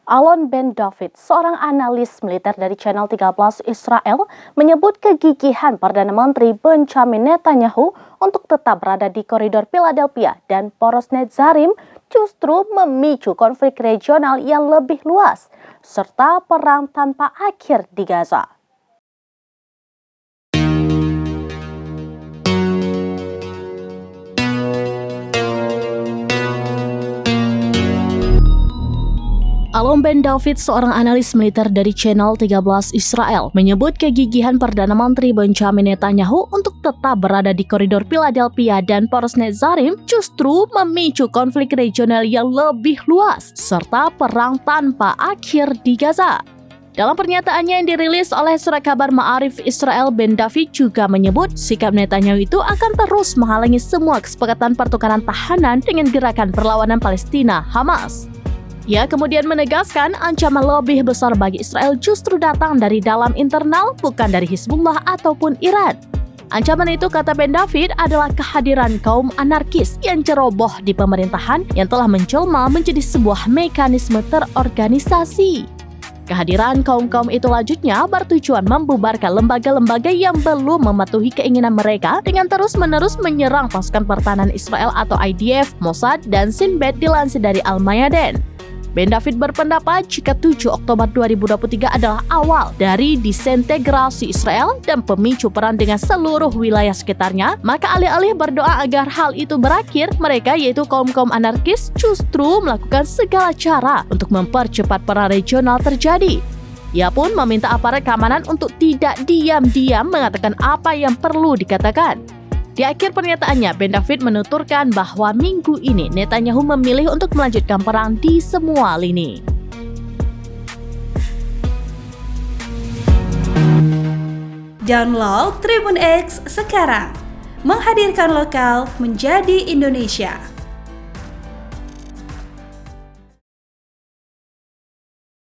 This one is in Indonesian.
Alon Ben David, seorang analis militer dari Channel 13 Israel, menyebut kegigihan Perdana Menteri Benjamin Netanyahu untuk tetap berada di koridor Philadelphia dan poros Netzarim justru memicu konflik regional yang lebih luas, serta perang tanpa akhir di Gaza. Alon Ben David, seorang analis militer dari Channel 13 Israel, menyebut kegigihan Perdana Menteri Benjamin Netanyahu untuk tetap berada di koridor Philadelphia dan poros Netzarim justru memicu konflik regional yang lebih luas, serta perang tanpa akhir di Gaza. Dalam pernyataannya yang dirilis oleh surat kabar Ma'arif Israel, Ben David juga menyebut sikap Netanyahu itu akan terus menghalangi semua kesepakatan pertukaran tahanan dengan gerakan perlawanan Palestina, Hamas. Ia kemudian menegaskan ancaman lebih besar bagi Israel justru datang dari dalam internal, bukan dari Hizbullah ataupun Iran. Ancaman itu, kata Ben David, adalah kehadiran kaum anarkis yang ceroboh di pemerintahan yang telah menjelma menjadi sebuah mekanisme terorganisasi. Kehadiran kaum-kaum itu lanjutnya bertujuan membubarkan lembaga-lembaga yang belum mematuhi keinginan mereka dengan terus-menerus menyerang pasukan pertahanan Israel atau IDF, Mossad, dan Shin Bet, dilansir dari Al-Mayadin. Ben David berpendapat jika 7 Oktober 2023 adalah awal dari disintegrasi Israel dan pemicu perang dengan seluruh wilayah sekitarnya, maka alih-alih berdoa agar hal itu berakhir, mereka yaitu kaum-kaum anarkis justru melakukan segala cara untuk mempercepat perang regional terjadi. Ia pun meminta aparat keamanan untuk tidak diam-diam mengatakan apa yang perlu dikatakan. Di akhir pernyataannya, Ben David menuturkan bahwa minggu ini Netanyahu memilih untuk melanjutkan perang di semua lini. Download Tribun X sekarang, menghadirkan lokal menjadi Indonesia.